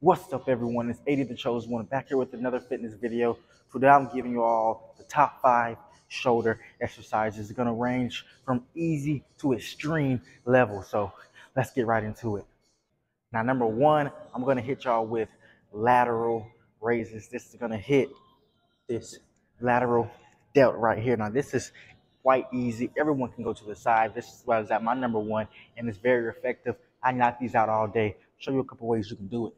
What's up, everyone? It's 80 the Chosen One back here with another fitness video. Today I'm giving you all the top 5 shoulder exercises. It's going to range from easy to extreme level. So let's get right into it. Now, number 1, I'm going to hit y'all with lateral raises. This is going to hit this lateral delt right here. Now, this is quite easy. Everyone can go to the side. This is what is at my number 1, and it's very effective. I knock these out all day. Show you a couple ways you can do it.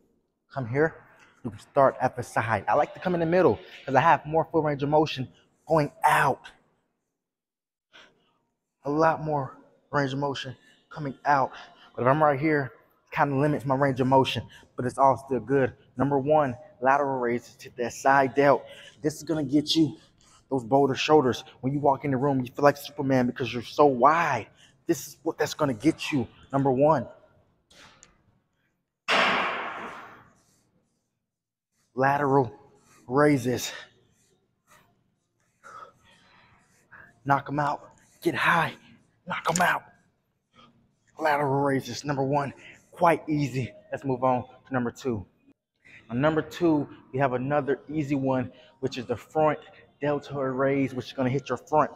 Come here, you can start at the side. I like to come in the middle because I have more full range of motion going out. A lot more range of motion coming out. But if I'm right here, it kind of limits my range of motion, but it's all still good. Number 1, lateral raises to that side delt. This is going to get you those boulder shoulders. When you walk in the room, you feel like Superman because you're so wide. This is what that's going to get you. Number 1. Lateral raises. Knock them out. Get high. Knock them out. Lateral raises. Number 1. Quite easy. Let's move on to number 2. On number 2, we have another easy one, which is the front deltoid raise, which is going to hit your front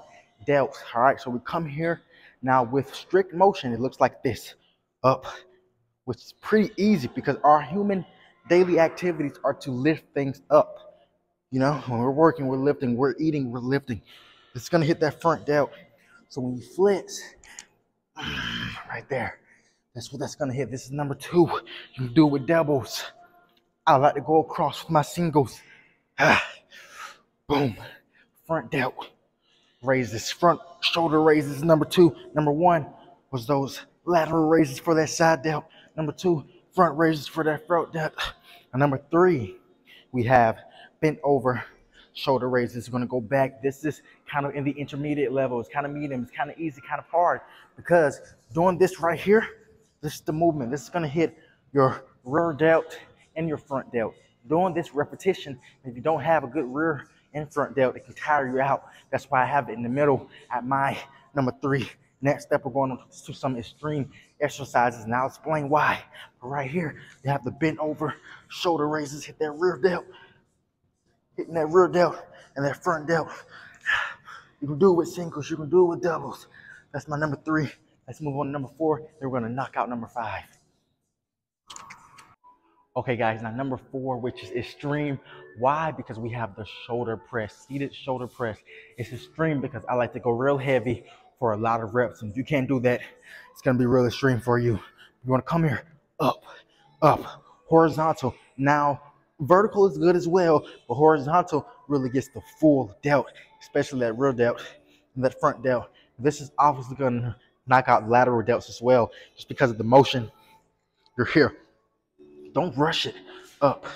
delts. All right, so we come here. Now with strict motion, it looks like this. Up, which is pretty easy because our human daily activities are to lift things up. You know, when we're working, we're lifting. We're eating, we're lifting. It's going to hit that front delt. So when you flex, right there, that's what that's going to hit. This is number 2. You can do it with doubles. I like to go across with my singles. Boom. Front delt raises. Front shoulder raises. Number 2. Number 1 was those lateral raises for that side delt. Number 2, front raises for that front delt. And number 3, we have bent over shoulder raises. It's going to go back. This is kind of in the intermediate level. It's kind of medium. It's kind of easy, kind of hard, because doing this right here, this is the movement. This is going to hit your rear delt and your front delt. Doing this repetition, if you don't have a good rear and front delt, it can tire you out. That's why I have it in the middle at my number 3. Next step, we're going to some extreme exercises, and I'll explain why. But right here, you have the bent over shoulder raises, hit that rear delt, hitting that rear delt and that front delt. You can do it with singles, you can do it with doubles. That's my number 3. Let's move on to number 4, then we're going to knock out number 5. Okay, guys, now number 4, which is extreme. Why? Because we have the shoulder press, seated shoulder press. It's extreme because I like to go real heavy for a lot of reps. And if you can't do that, it's going to be real extreme for you. You want to come here, up, up, horizontal. Now, vertical is good as well, but horizontal really gets the full delt, especially that rear delt and that front delt. This is obviously going to knock out lateral delts as well, just because of the motion. You're here. Don't rush it. Up,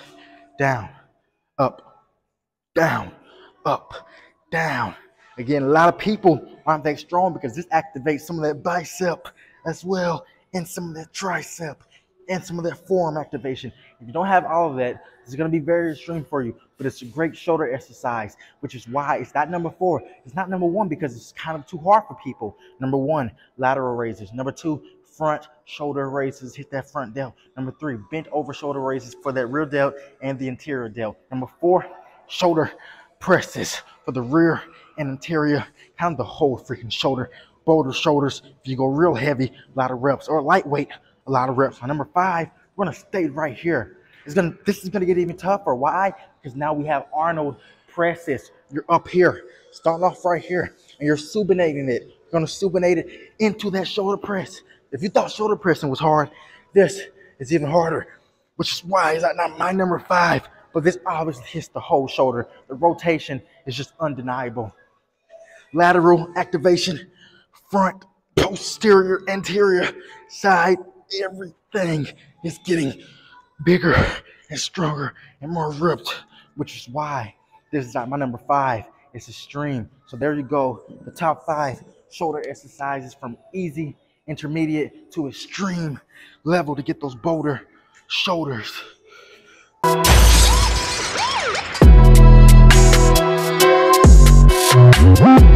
down, up, down, up, down. Again, a lot of people aren't that strong because this activates some of that bicep as well, and some of that tricep, and some of that forearm activation. If you don't have all of that, it's going to be very extreme for you, but it's a great shoulder exercise, which is why it's not number 4. It's not number 1 because it's kind of too hard for people. Number 1, lateral raises. Number 2, front shoulder raises, hit that front delt. Number 3, bent over shoulder raises for that rear delt and the interior delt. Number 4, shoulder presses for the rear and interior, kind of the whole freaking shoulder. Boulder shoulders, if you go real heavy, a lot of reps, or lightweight, a lot of reps. On number 5, we're going to stay right here. This is going to get even tougher. Why? Because now we have Arnold presses. You're up here, starting off right here, and you're supinating it. You're going to supinate it into that shoulder press. If you thought shoulder pressing was hard, this is even harder, which is why it's not my number 5. But this obviously hits the whole shoulder. The rotation is just undeniable. Lateral activation, front, posterior, anterior, side, everything is getting bigger and stronger and more ripped, which is why this is not my number 5. It's extreme. So there you go. The top 5 shoulder exercises from easy, intermediate to extreme level to get those boulder shoulders. Woo!